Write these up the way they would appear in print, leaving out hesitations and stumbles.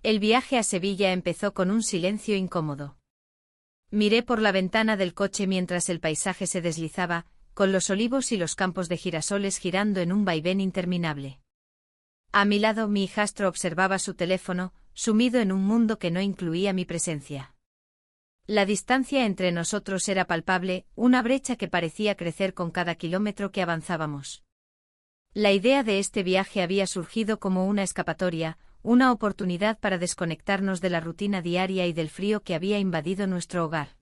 El viaje a Sevilla empezó con un silencio incómodo. Miré por la ventana del coche mientras el paisaje se deslizaba, con los olivos y los campos de girasoles girando en un vaivén interminable. A mi lado mi hijastro observaba su teléfono, sumido en un mundo que no incluía mi presencia. La distancia entre nosotros era palpable, una brecha que parecía crecer con cada kilómetro que avanzábamos. La idea de este viaje había surgido como una escapatoria, una oportunidad para desconectarnos de la rutina diaria y del frío que había invadido nuestro hogar.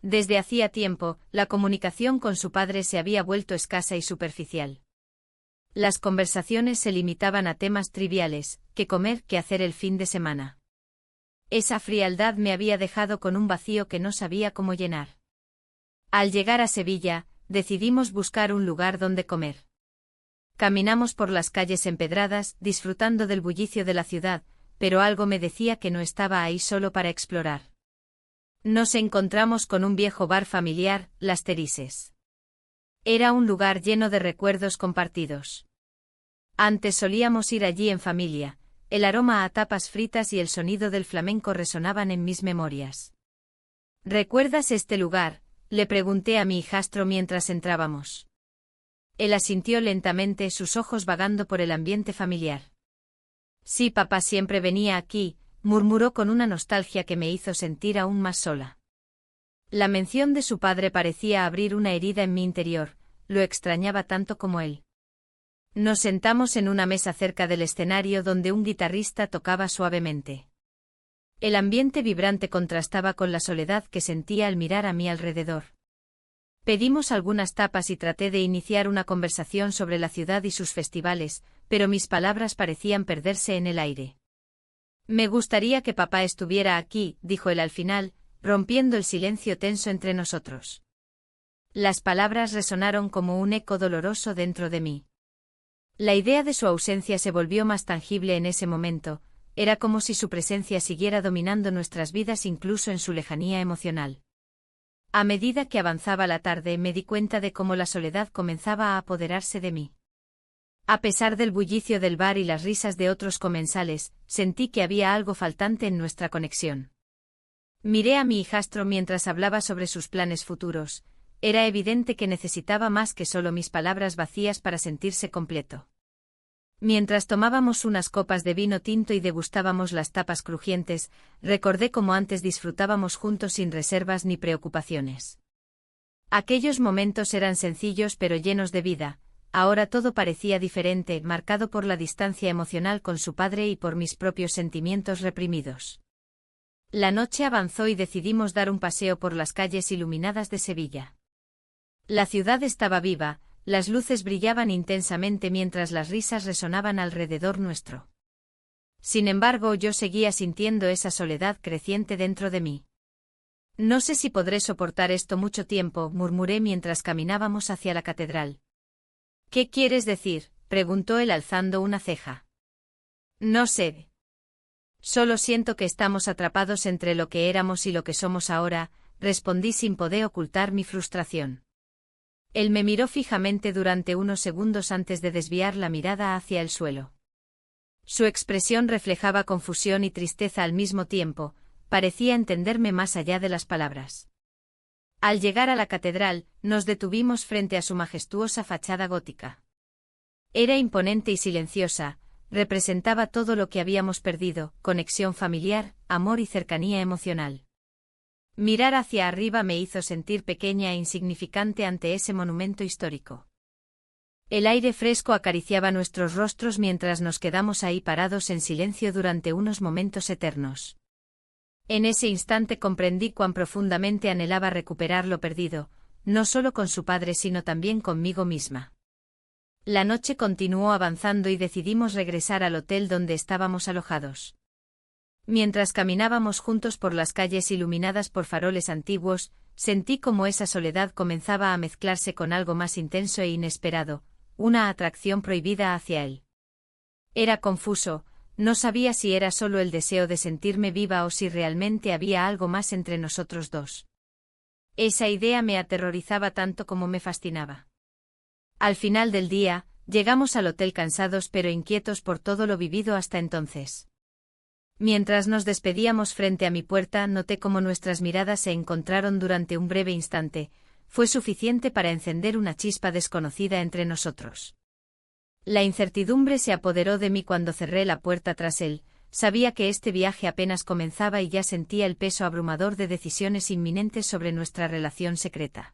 Desde hacía tiempo, la comunicación con su padre se había vuelto escasa y superficial. Las conversaciones se limitaban a temas triviales, qué comer, qué hacer el fin de semana. Esa frialdad me había dejado con un vacío que no sabía cómo llenar. Al llegar a Sevilla, decidimos buscar un lugar donde comer. Caminamos por las calles empedradas, disfrutando del bullicio de la ciudad, pero algo me decía que no estaba ahí solo para explorar. Nos encontramos con un viejo bar familiar, Las Terises. Era un lugar lleno de recuerdos compartidos. Antes solíamos ir allí en familia, el aroma a tapas fritas y el sonido del flamenco resonaban en mis memorias. ¿Recuerdas este lugar?, le pregunté a mi hijastro mientras entrábamos. Él asintió lentamente, sus ojos vagando por el ambiente familiar. Sí, papá siempre venía aquí, murmuró con una nostalgia que me hizo sentir aún más sola. La mención de su padre parecía abrir una herida en mi interior, lo extrañaba tanto como él. Nos sentamos en una mesa cerca del escenario donde un guitarrista tocaba suavemente. El ambiente vibrante contrastaba con la soledad que sentía al mirar a mi alrededor. Pedimos algunas tapas y traté de iniciar una conversación sobre la ciudad y sus festivales, pero mis palabras parecían perderse en el aire. Me gustaría que papá estuviera aquí, dijo él al final, rompiendo el silencio tenso entre nosotros. Las palabras resonaron como un eco doloroso dentro de mí. La idea de su ausencia se volvió más tangible en ese momento, era como si su presencia siguiera dominando nuestras vidas incluso en su lejanía emocional. A medida que avanzaba la tarde me di cuenta de cómo la soledad comenzaba a apoderarse de mí. A pesar del bullicio del bar y las risas de otros comensales, sentí que había algo faltante en nuestra conexión. Miré a mi hijastro mientras hablaba sobre sus planes futuros. Era evidente que necesitaba más que solo mis palabras vacías para sentirse completo. Mientras tomábamos unas copas de vino tinto y degustábamos las tapas crujientes, recordé cómo antes disfrutábamos juntos sin reservas ni preocupaciones. Aquellos momentos eran sencillos pero llenos de vida, ahora todo parecía diferente, marcado por la distancia emocional con su padre y por mis propios sentimientos reprimidos. La noche avanzó y decidimos dar un paseo por las calles iluminadas de Sevilla. La ciudad estaba viva, las luces brillaban intensamente mientras las risas resonaban alrededor nuestro. Sin embargo, yo seguía sintiendo esa soledad creciente dentro de mí. No sé si podré soportar esto mucho tiempo, murmuré mientras caminábamos hacia la catedral. ¿Qué quieres decir?, preguntó él alzando una ceja. No sé. Solo siento que estamos atrapados entre lo que éramos y lo que somos ahora, respondí sin poder ocultar mi frustración. Él me miró fijamente durante unos segundos antes de desviar la mirada hacia el suelo. Su expresión reflejaba confusión y tristeza al mismo tiempo, parecía entenderme más allá de las palabras. Al llegar a la catedral, nos detuvimos frente a su majestuosa fachada gótica. Era imponente y silenciosa, representaba todo lo que habíamos perdido, conexión familiar, amor y cercanía emocional. Mirar hacia arriba me hizo sentir pequeña e insignificante ante ese monumento histórico. El aire fresco acariciaba nuestros rostros mientras nos quedamos ahí parados en silencio durante unos momentos eternos. En ese instante comprendí cuán profundamente anhelaba recuperar lo perdido, no solo con su padre sino también conmigo misma. La noche continuó avanzando y decidimos regresar al hotel donde estábamos alojados. Mientras caminábamos juntos por las calles iluminadas por faroles antiguos, sentí como esa soledad comenzaba a mezclarse con algo más intenso e inesperado, una atracción prohibida hacia él. Era confuso, no sabía si era solo el deseo de sentirme viva o si realmente había algo más entre nosotros dos. Esa idea me aterrorizaba tanto como me fascinaba. Al final del día, llegamos al hotel cansados pero inquietos por todo lo vivido hasta entonces. Mientras nos despedíamos frente a mi puerta, noté cómo nuestras miradas se encontraron durante un breve instante. Fue suficiente para encender una chispa desconocida entre nosotros. La incertidumbre se apoderó de mí cuando cerré la puerta tras él. Sabía que este viaje apenas comenzaba y ya sentía el peso abrumador de decisiones inminentes sobre nuestra relación secreta.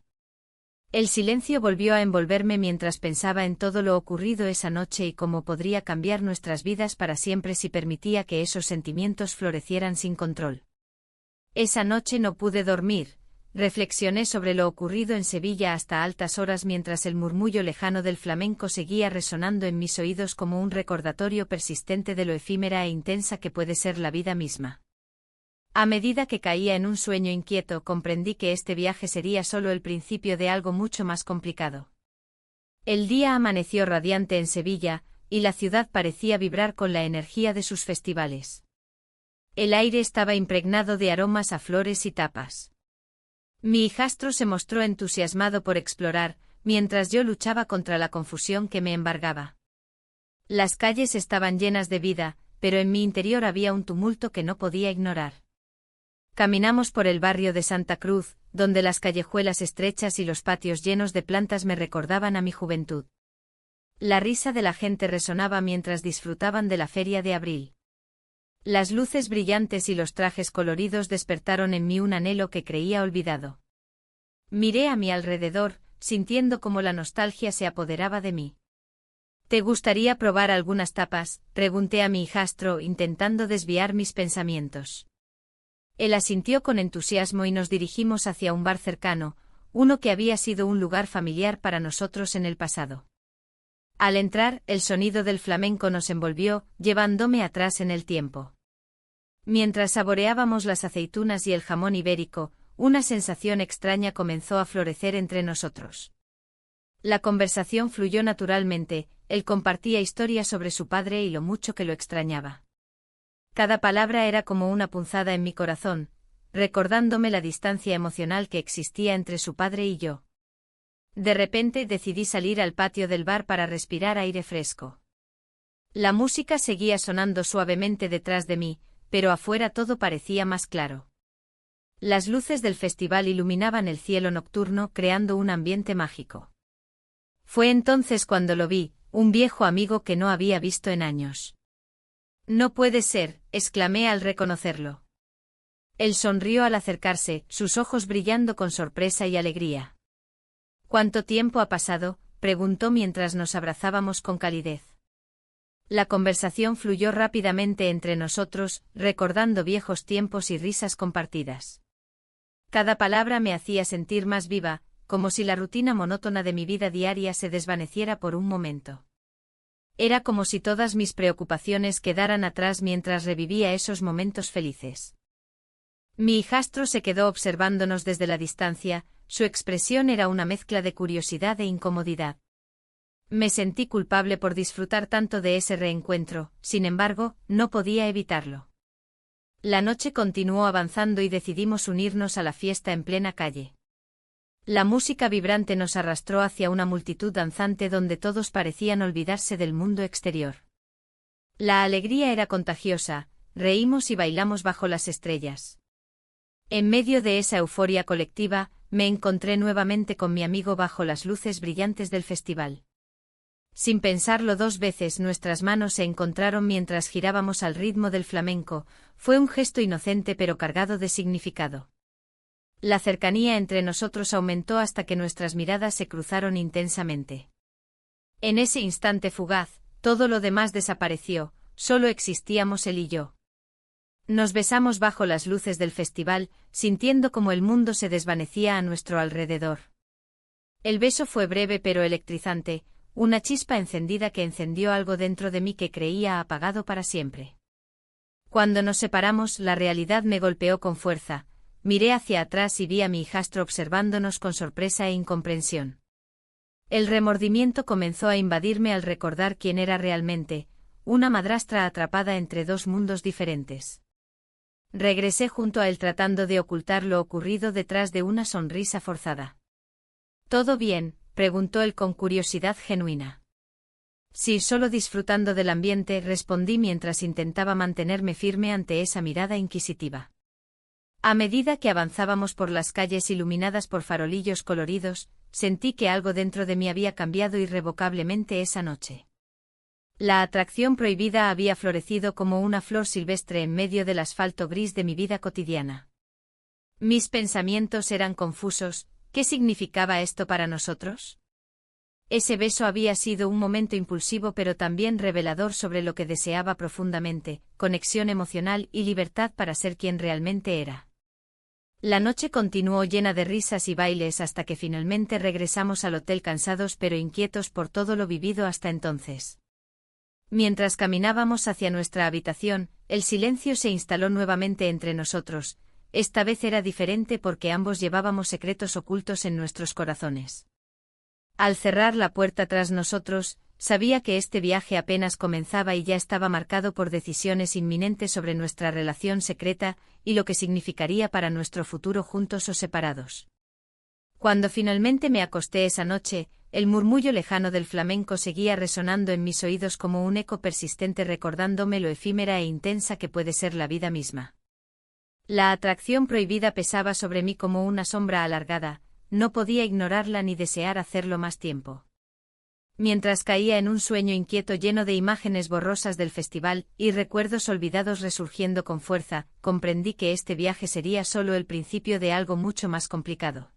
El silencio volvió a envolverme mientras pensaba en todo lo ocurrido esa noche y cómo podría cambiar nuestras vidas para siempre si permitía que esos sentimientos florecieran sin control. Esa noche no pude dormir. Reflexioné sobre lo ocurrido en Sevilla hasta altas horas mientras el murmullo lejano del flamenco seguía resonando en mis oídos como un recordatorio persistente de lo efímera e intensa que puede ser la vida misma. A medida que caía en un sueño inquieto, comprendí que este viaje sería solo el principio de algo mucho más complicado. El día amaneció radiante en Sevilla, y la ciudad parecía vibrar con la energía de sus festivales. El aire estaba impregnado de aromas a flores y tapas. Mi hijastro se mostró entusiasmado por explorar, mientras yo luchaba contra la confusión que me embargaba. Las calles estaban llenas de vida, pero en mi interior había un tumulto que no podía ignorar. Caminamos por el barrio de Santa Cruz, donde las callejuelas estrechas y los patios llenos de plantas me recordaban a mi juventud. La risa de la gente resonaba mientras disfrutaban de la feria de abril. Las luces brillantes y los trajes coloridos despertaron en mí un anhelo que creía olvidado. Miré a mi alrededor, sintiendo cómo la nostalgia se apoderaba de mí. ¿Te gustaría probar algunas tapas?, pregunté a mi hijastro, intentando desviar mis pensamientos. Él asintió con entusiasmo y nos dirigimos hacia un bar cercano, uno que había sido un lugar familiar para nosotros en el pasado. Al entrar, el sonido del flamenco nos envolvió, llevándome atrás en el tiempo. Mientras saboreábamos las aceitunas y el jamón ibérico, una sensación extraña comenzó a florecer entre nosotros. La conversación fluyó naturalmente, él compartía historias sobre su padre y lo mucho que lo extrañaba. Cada palabra era como una punzada en mi corazón, recordándome la distancia emocional que existía entre su padre y yo. De repente decidí salir al patio del bar para respirar aire fresco. La música seguía sonando suavemente detrás de mí, pero afuera todo parecía más claro. Las luces del festival iluminaban el cielo nocturno, creando un ambiente mágico. Fue entonces cuando lo vi, un viejo amigo que no había visto en años. «No puede ser», exclamé al reconocerlo. Él sonrió al acercarse, sus ojos brillando con sorpresa y alegría. «¿Cuánto tiempo ha pasado?», preguntó mientras nos abrazábamos con calidez. La conversación fluyó rápidamente entre nosotros, recordando viejos tiempos y risas compartidas. Cada palabra me hacía sentir más viva, como si la rutina monótona de mi vida diaria se desvaneciera por un momento. Era como si todas mis preocupaciones quedaran atrás mientras revivía esos momentos felices. Mi hijastro se quedó observándonos desde la distancia, su expresión era una mezcla de curiosidad e incomodidad. Me sentí culpable por disfrutar tanto de ese reencuentro, sin embargo, no podía evitarlo. La noche continuó avanzando y decidimos unirnos a la fiesta en plena calle. La música vibrante nos arrastró hacia una multitud danzante donde todos parecían olvidarse del mundo exterior. La alegría era contagiosa, reímos y bailamos bajo las estrellas. En medio de esa euforia colectiva, me encontré nuevamente con mi amigo bajo las luces brillantes del festival. Sin pensarlo dos veces, nuestras manos se encontraron mientras girábamos al ritmo del flamenco. Fue un gesto inocente pero cargado de significado. La cercanía entre nosotros aumentó hasta que nuestras miradas se cruzaron intensamente. En ese instante fugaz, todo lo demás desapareció, solo existíamos él y yo. Nos besamos bajo las luces del festival, sintiendo como el mundo se desvanecía a nuestro alrededor. El beso fue breve pero electrizante, una chispa encendida que encendió algo dentro de mí que creía apagado para siempre. Cuando nos separamos, la realidad me golpeó con fuerza. Miré hacia atrás y vi a mi hijastro observándonos con sorpresa e incomprensión. El remordimiento comenzó a invadirme al recordar quién era realmente, una madrastra atrapada entre dos mundos diferentes. Regresé junto a él tratando de ocultar lo ocurrido detrás de una sonrisa forzada. «¿Todo bien?», preguntó él con curiosidad genuina. Sí, solo disfrutando del ambiente, respondí mientras intentaba mantenerme firme ante esa mirada inquisitiva. A medida que avanzábamos por las calles iluminadas por farolillos coloridos, sentí que algo dentro de mí había cambiado irrevocablemente esa noche. La atracción prohibida había florecido como una flor silvestre en medio del asfalto gris de mi vida cotidiana. Mis pensamientos eran confusos. ¿Qué significaba esto para nosotros? Ese beso había sido un momento impulsivo pero también revelador sobre lo que deseaba profundamente, conexión emocional y libertad para ser quien realmente era. La noche continuó llena de risas y bailes hasta que finalmente regresamos al hotel cansados pero inquietos por todo lo vivido hasta entonces. Mientras caminábamos hacia nuestra habitación, el silencio se instaló nuevamente entre nosotros. Esta vez era diferente porque ambos llevábamos secretos ocultos en nuestros corazones. Al cerrar la puerta tras nosotros, sabía que este viaje apenas comenzaba y ya estaba marcado por decisiones inminentes sobre nuestra relación secreta y lo que significaría para nuestro futuro juntos o separados. Cuando finalmente me acosté esa noche, el murmullo lejano del flamenco seguía resonando en mis oídos como un eco persistente recordándome lo efímera e intensa que puede ser la vida misma. La atracción prohibida pesaba sobre mí como una sombra alargada, no podía ignorarla ni desear hacerlo más tiempo. Mientras caía en un sueño inquieto lleno de imágenes borrosas del festival y recuerdos olvidados resurgiendo con fuerza, comprendí que este viaje sería solo el principio de algo mucho más complicado.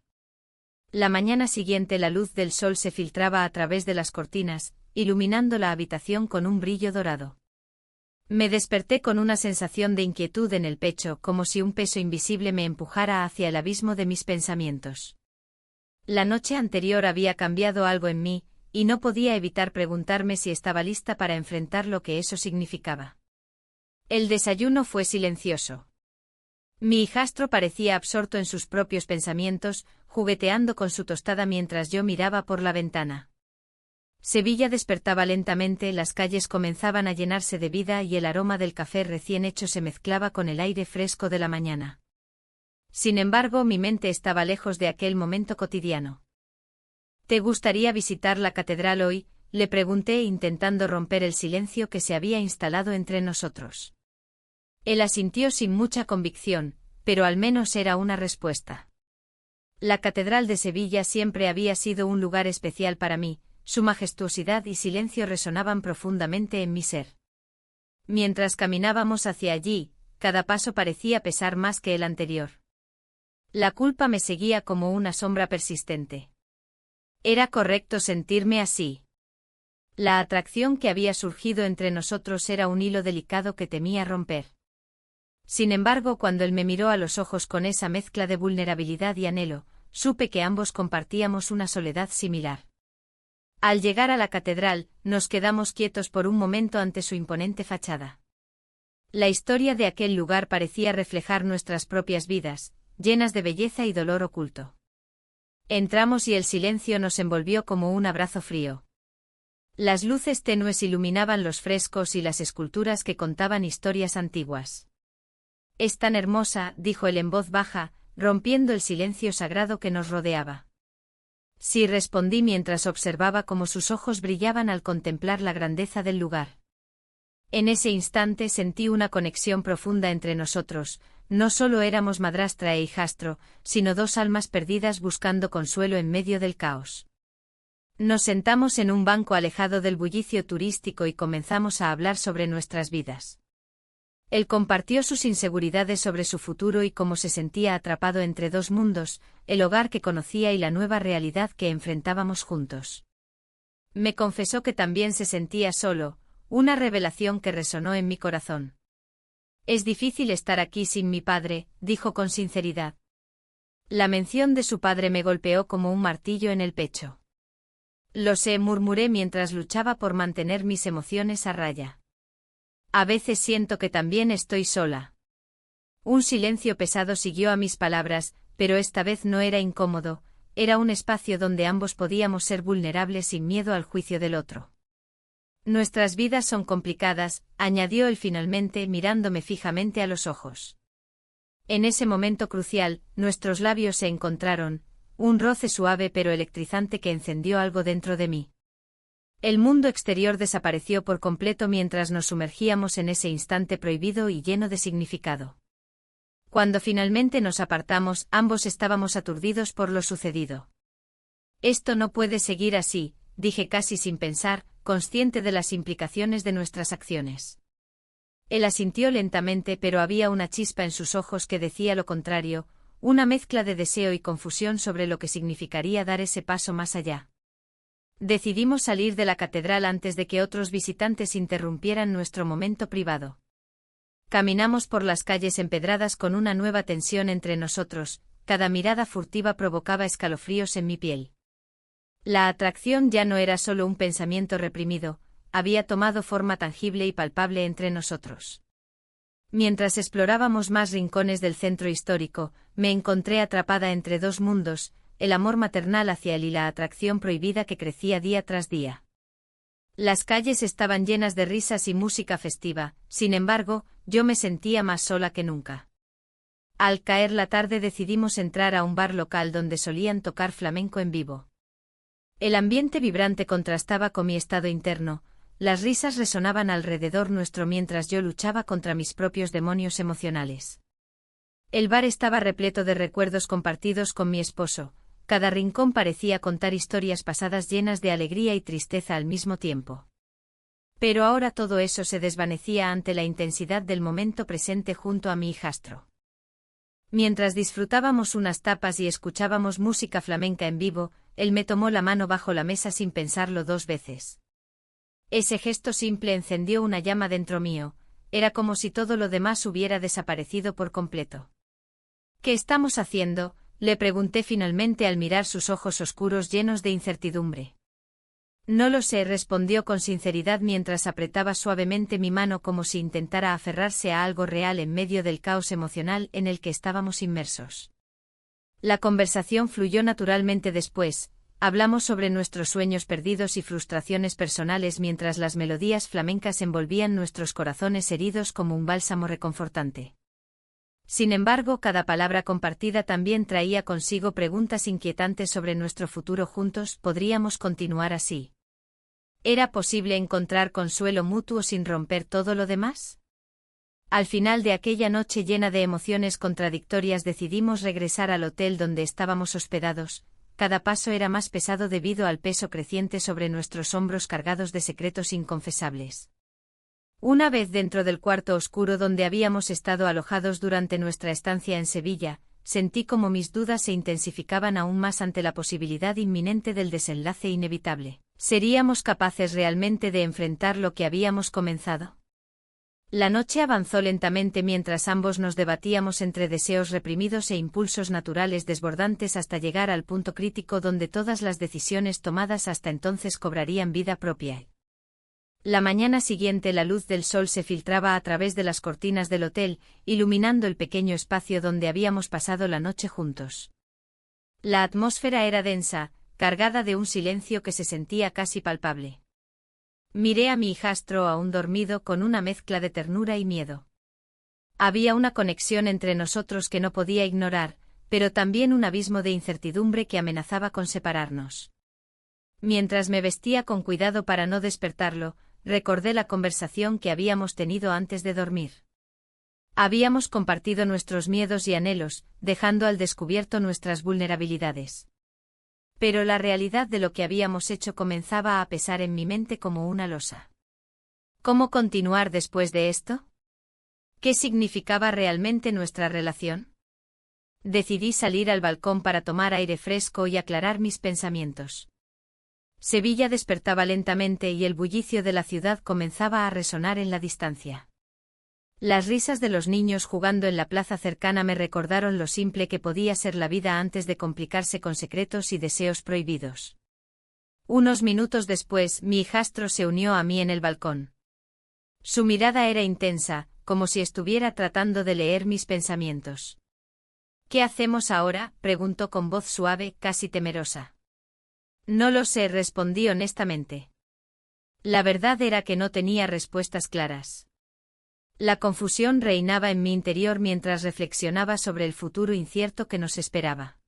La mañana siguiente la luz del sol se filtraba a través de las cortinas, iluminando la habitación con un brillo dorado. Me desperté con una sensación de inquietud en el pecho, como si un peso invisible me empujara hacia el abismo de mis pensamientos. La noche anterior había cambiado algo en mí, y no podía evitar preguntarme si estaba lista para enfrentar lo que eso significaba. El desayuno fue silencioso. Mi hijastro parecía absorto en sus propios pensamientos, jugueteando con su tostada mientras yo miraba por la ventana. Sevilla despertaba lentamente, las calles comenzaban a llenarse de vida y el aroma del café recién hecho se mezclaba con el aire fresco de la mañana. Sin embargo, mi mente estaba lejos de aquel momento cotidiano. ¿Te gustaría visitar la catedral hoy?, le pregunté intentando romper el silencio que se había instalado entre nosotros. Él asintió sin mucha convicción, pero al menos era una respuesta. La catedral de Sevilla siempre había sido un lugar especial para mí, su majestuosidad y silencio resonaban profundamente en mi ser. Mientras caminábamos hacia allí, cada paso parecía pesar más que el anterior. La culpa me seguía como una sombra persistente. ¿Era correcto sentirme así? La atracción que había surgido entre nosotros era un hilo delicado que temía romper. Sin embargo, cuando él me miró a los ojos con esa mezcla de vulnerabilidad y anhelo, supe que ambos compartíamos una soledad similar. Al llegar a la catedral, nos quedamos quietos por un momento ante su imponente fachada. La historia de aquel lugar parecía reflejar nuestras propias vidas, llenas de belleza y dolor oculto. Entramos y el silencio nos envolvió como un abrazo frío. Las luces tenues iluminaban los frescos y las esculturas que contaban historias antiguas. «Es tan hermosa», dijo él en voz baja, rompiendo el silencio sagrado que nos rodeaba. Sí, respondí mientras observaba cómo sus ojos brillaban al contemplar la grandeza del lugar. En ese instante sentí una conexión profunda entre nosotros, no solo éramos madrastra e hijastro, sino dos almas perdidas buscando consuelo en medio del caos. Nos sentamos en un banco alejado del bullicio turístico y comenzamos a hablar sobre nuestras vidas. Él compartió sus inseguridades sobre su futuro y cómo se sentía atrapado entre dos mundos, el hogar que conocía y la nueva realidad que enfrentábamos juntos. Me confesó que también se sentía solo, una revelación que resonó en mi corazón. «Es difícil estar aquí sin mi padre», dijo con sinceridad. La mención de su padre me golpeó como un martillo en el pecho. «Lo sé», murmuré mientras luchaba por mantener mis emociones a raya. «A veces siento que también estoy sola». Un silencio pesado siguió a mis palabras, pero esta vez no era incómodo, era un espacio donde ambos podíamos ser vulnerables sin miedo al juicio del otro. «Nuestras vidas son complicadas», añadió él finalmente mirándome fijamente a los ojos. En ese momento crucial, nuestros labios se encontraron, un roce suave pero electrizante que encendió algo dentro de mí. El mundo exterior desapareció por completo mientras nos sumergíamos en ese instante prohibido y lleno de significado. Cuando finalmente nos apartamos, ambos estábamos aturdidos por lo sucedido. Esto no puede seguir así, dije casi sin pensar, consciente de las implicaciones de nuestras acciones. Él asintió lentamente, pero había una chispa en sus ojos que decía lo contrario, una mezcla de deseo y confusión sobre lo que significaría dar ese paso más allá. Decidimos salir de la catedral antes de que otros visitantes interrumpieran nuestro momento privado. Caminamos por las calles empedradas con una nueva tensión entre nosotros, cada mirada furtiva provocaba escalofríos en mi piel. La atracción ya no era solo un pensamiento reprimido, había tomado forma tangible y palpable entre nosotros. Mientras explorábamos más rincones del centro histórico, me encontré atrapada entre dos mundos, el amor maternal hacia él y la atracción prohibida que crecía día tras día. Las calles estaban llenas de risas y música festiva, sin embargo, yo me sentía más sola que nunca. Al caer la tarde decidimos entrar a un bar local donde solían tocar flamenco en vivo. El ambiente vibrante contrastaba con mi estado interno, las risas resonaban alrededor nuestro mientras yo luchaba contra mis propios demonios emocionales. El bar estaba repleto de recuerdos compartidos con mi esposo, cada rincón parecía contar historias pasadas llenas de alegría y tristeza al mismo tiempo. Pero ahora todo eso se desvanecía ante la intensidad del momento presente junto a mi hijastro. Mientras disfrutábamos unas tapas y escuchábamos música flamenca en vivo, él me tomó la mano bajo la mesa sin pensarlo dos veces. Ese gesto simple encendió una llama dentro mío, era como si todo lo demás hubiera desaparecido por completo. ¿Qué estamos haciendo?, le pregunté finalmente al mirar sus ojos oscuros llenos de incertidumbre. No lo sé, respondió con sinceridad mientras apretaba suavemente mi mano como si intentara aferrarse a algo real en medio del caos emocional en el que estábamos inmersos. La conversación fluyó naturalmente después, hablamos sobre nuestros sueños perdidos y frustraciones personales mientras las melodías flamencas envolvían nuestros corazones heridos como un bálsamo reconfortante. Sin embargo, cada palabra compartida también traía consigo preguntas inquietantes sobre nuestro futuro juntos. ¿Podríamos continuar así? ¿Era posible encontrar consuelo mutuo sin romper todo lo demás? Al final de aquella noche llena de emociones contradictorias decidimos regresar al hotel donde estábamos hospedados. Cada paso era más pesado debido al peso creciente sobre nuestros hombros cargados de secretos inconfesables. Una vez dentro del cuarto oscuro donde habíamos estado alojados durante nuestra estancia en Sevilla, sentí como mis dudas se intensificaban aún más ante la posibilidad inminente del desenlace inevitable. ¿Seríamos capaces realmente de enfrentar lo que habíamos comenzado? La noche avanzó lentamente mientras ambos nos debatíamos entre deseos reprimidos e impulsos naturales desbordantes hasta llegar al punto crítico donde todas las decisiones tomadas hasta entonces cobrarían vida propia. La mañana siguiente la luz del sol se filtraba a través de las cortinas del hotel, iluminando el pequeño espacio donde habíamos pasado la noche juntos. La atmósfera era densa, cargada de un silencio que se sentía casi palpable. Miré a mi hijastro aún dormido con una mezcla de ternura y miedo. Había una conexión entre nosotros que no podía ignorar, pero también un abismo de incertidumbre que amenazaba con separarnos. Mientras me vestía con cuidado para no despertarlo, recordé la conversación que habíamos tenido antes de dormir. Habíamos compartido nuestros miedos y anhelos, dejando al descubierto nuestras vulnerabilidades. Pero la realidad de lo que habíamos hecho comenzaba a pesar en mi mente como una losa. ¿Cómo continuar después de esto? ¿Qué significaba realmente nuestra relación? Decidí salir al balcón para tomar aire fresco y aclarar mis pensamientos. Sevilla despertaba lentamente y el bullicio de la ciudad comenzaba a resonar en la distancia. Las risas de los niños jugando en la plaza cercana me recordaron lo simple que podía ser la vida antes de complicarse con secretos y deseos prohibidos. Unos minutos después, mi hijastro se unió a mí en el balcón. Su mirada era intensa, como si estuviera tratando de leer mis pensamientos. ¿Qué hacemos ahora?, preguntó con voz suave, casi temerosa. No lo sé, respondí honestamente. La verdad era que no tenía respuestas claras. La confusión reinaba en mi interior mientras reflexionaba sobre el futuro incierto que nos esperaba.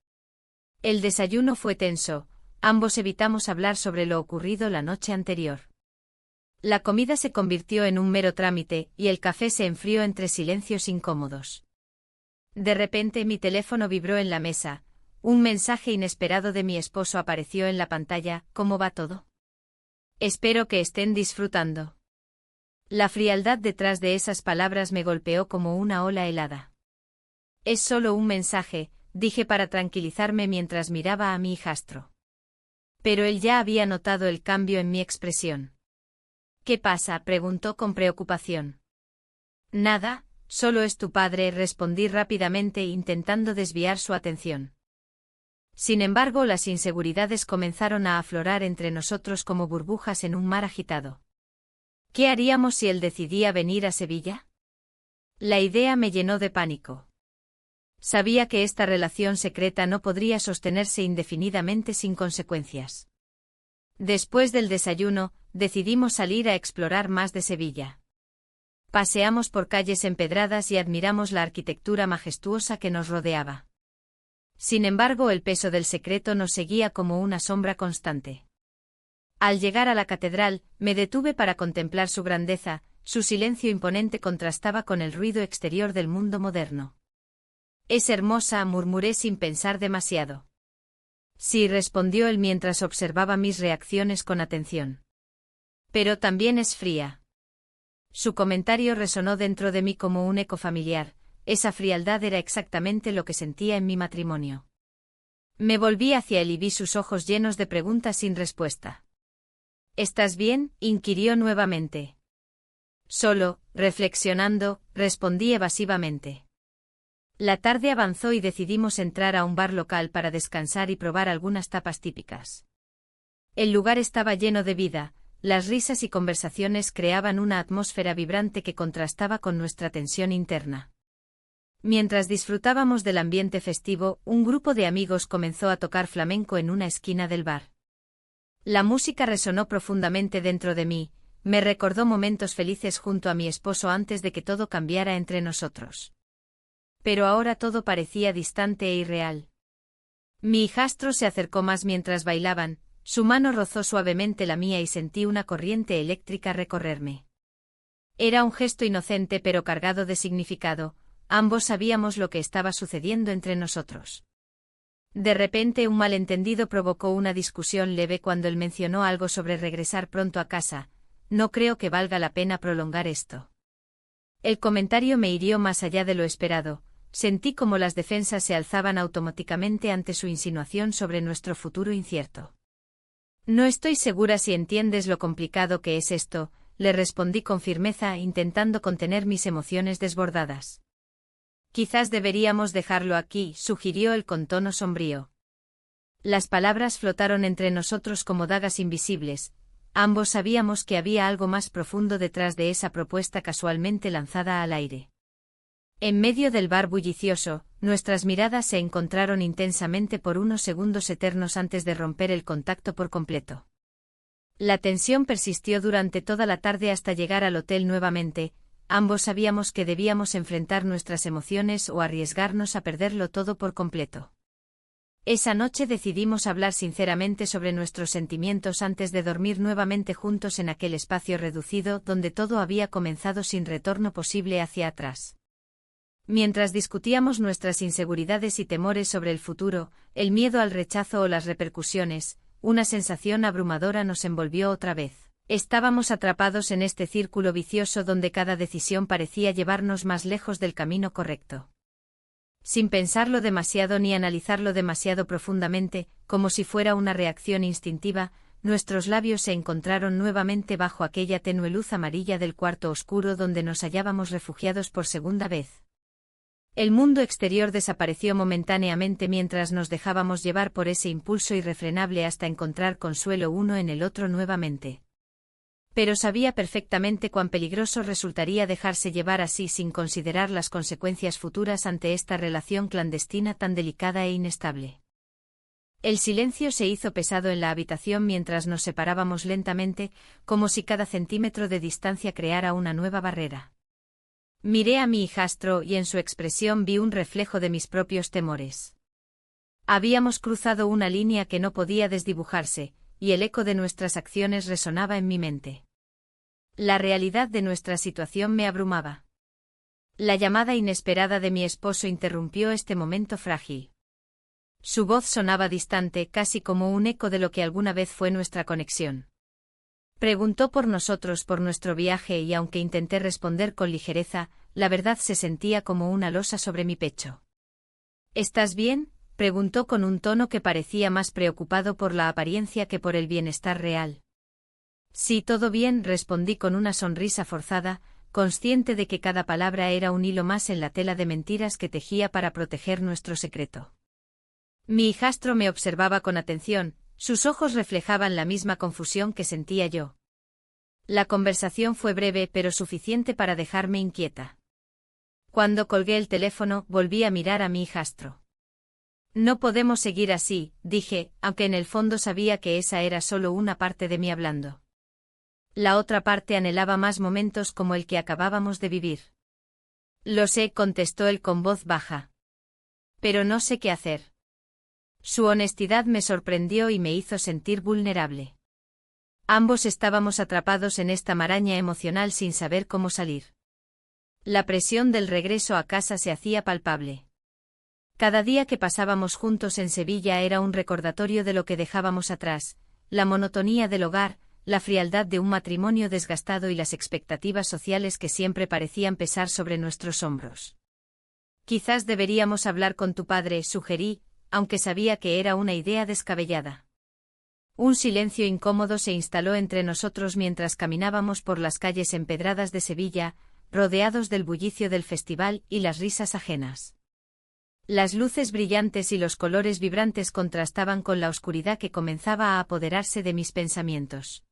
El desayuno fue tenso, ambos evitamos hablar sobre lo ocurrido la noche anterior. La comida se convirtió en un mero trámite, y el café se enfrió entre silencios incómodos. De repente mi teléfono vibró en la mesa. Un mensaje inesperado de mi esposo apareció en la pantalla. ¿Cómo va todo? Espero que estén disfrutando. La frialdad detrás de esas palabras me golpeó como una ola helada. Es solo un mensaje, dije para tranquilizarme mientras miraba a mi hijastro. Pero él ya había notado el cambio en mi expresión. ¿Qué pasa?, preguntó con preocupación. Nada, solo es tu padre, respondí rápidamente intentando desviar su atención. Sin embargo, las inseguridades comenzaron a aflorar entre nosotros como burbujas en un mar agitado. ¿Qué haríamos si él decidía venir a Sevilla? La idea me llenó de pánico. Sabía que esta relación secreta no podría sostenerse indefinidamente sin consecuencias. Después del desayuno, decidimos salir a explorar más de Sevilla. Paseamos por calles empedradas y admiramos la arquitectura majestuosa que nos rodeaba. Sin embargo, el peso del secreto nos seguía como una sombra constante. Al llegar a la catedral, me detuve para contemplar su grandeza. Su silencio imponente contrastaba con el ruido exterior del mundo moderno. Es hermosa, murmuré sin pensar demasiado. Sí, respondió él mientras observaba mis reacciones con atención. Pero también es fría. Su comentario resonó dentro de mí como un eco familiar. Esa frialdad era exactamente lo que sentía en mi matrimonio. Me volví hacia él y vi sus ojos llenos de preguntas sin respuesta. ¿Estás bien?, inquirió nuevamente. Solo, reflexionando, respondí evasivamente. La tarde avanzó y decidimos entrar a un bar local para descansar y probar algunas tapas típicas. El lugar estaba lleno de vida, las risas y conversaciones creaban una atmósfera vibrante que contrastaba con nuestra tensión interna. Mientras disfrutábamos del ambiente festivo, un grupo de amigos comenzó a tocar flamenco en una esquina del bar. La música resonó profundamente dentro de mí, me recordó momentos felices junto a mi esposo antes de que todo cambiara entre nosotros. Pero ahora todo parecía distante e irreal. Mi hijastro se acercó más mientras bailaban, su mano rozó suavemente la mía y sentí una corriente eléctrica recorrerme. Era un gesto inocente pero cargado de significado, ambos sabíamos lo que estaba sucediendo entre nosotros. De repente un malentendido provocó una discusión leve cuando él mencionó algo sobre regresar pronto a casa. No creo que valga la pena prolongar esto. El comentario me hirió más allá de lo esperado. Sentí como las defensas se alzaban automáticamente ante su insinuación sobre nuestro futuro incierto. No estoy segura si entiendes lo complicado que es esto, le respondí con firmeza intentando contener mis emociones desbordadas. Quizás deberíamos dejarlo aquí, sugirió él con tono sombrío. Las palabras flotaron entre nosotros como dagas invisibles. Ambos sabíamos que había algo más profundo detrás de esa propuesta casualmente lanzada al aire. En medio del bar bullicioso, nuestras miradas se encontraron intensamente por unos segundos eternos antes de romper el contacto por completo. La tensión persistió durante toda la tarde hasta llegar al hotel nuevamente. Ambos sabíamos que debíamos enfrentar nuestras emociones o arriesgarnos a perderlo todo por completo. Esa noche decidimos hablar sinceramente sobre nuestros sentimientos antes de dormir nuevamente juntos en aquel espacio reducido donde todo había comenzado sin retorno posible hacia atrás. Mientras discutíamos nuestras inseguridades y temores sobre el futuro, el miedo al rechazo o las repercusiones, una sensación abrumadora nos envolvió otra vez. Estábamos atrapados en este círculo vicioso donde cada decisión parecía llevarnos más lejos del camino correcto. Sin pensarlo demasiado ni analizarlo demasiado profundamente, como si fuera una reacción instintiva, nuestros labios se encontraron nuevamente bajo aquella tenue luz amarilla del cuarto oscuro donde nos hallábamos refugiados por segunda vez. El mundo exterior desapareció momentáneamente mientras nos dejábamos llevar por ese impulso irrefrenable hasta encontrar consuelo uno en el otro nuevamente. Pero sabía perfectamente cuán peligroso resultaría dejarse llevar así sin considerar las consecuencias futuras ante esta relación clandestina tan delicada e inestable. El silencio se hizo pesado en la habitación mientras nos separábamos lentamente, como si cada centímetro de distancia creara una nueva barrera. Miré a mi hijastro y en su expresión vi un reflejo de mis propios temores. Habíamos cruzado una línea que no podía desdibujarse, y el eco de nuestras acciones resonaba en mi mente. La realidad de nuestra situación me abrumaba. La llamada inesperada de mi esposo interrumpió este momento frágil. Su voz sonaba distante, casi como un eco de lo que alguna vez fue nuestra conexión. Preguntó por nosotros, por nuestro viaje, y aunque intenté responder con ligereza, la verdad se sentía como una losa sobre mi pecho. ¿Estás bien?, preguntó con un tono que parecía más preocupado por la apariencia que por el bienestar real. Sí, todo bien, respondí con una sonrisa forzada, consciente de que cada palabra era un hilo más en la tela de mentiras que tejía para proteger nuestro secreto. Mi hijastro me observaba con atención, sus ojos reflejaban la misma confusión que sentía yo. La conversación fue breve pero suficiente para dejarme inquieta. Cuando colgué el teléfono, volví a mirar a mi hijastro. No podemos seguir así, dije, aunque en el fondo sabía que esa era solo una parte de mí hablando. La otra parte anhelaba más momentos como el que acabábamos de vivir. Lo sé, contestó él con voz baja. Pero no sé qué hacer. Su honestidad me sorprendió y me hizo sentir vulnerable. Ambos estábamos atrapados en esta maraña emocional sin saber cómo salir. La presión del regreso a casa se hacía palpable. Cada día que pasábamos juntos en Sevilla era un recordatorio de lo que dejábamos atrás, la monotonía del hogar, la frialdad de un matrimonio desgastado y las expectativas sociales que siempre parecían pesar sobre nuestros hombros. Quizás deberíamos hablar con tu padre, sugerí, aunque sabía que era una idea descabellada. Un silencio incómodo se instaló entre nosotros mientras caminábamos por las calles empedradas de Sevilla, rodeados del bullicio del festival y las risas ajenas. Las luces brillantes y los colores vibrantes contrastaban con la oscuridad que comenzaba a apoderarse de mis pensamientos.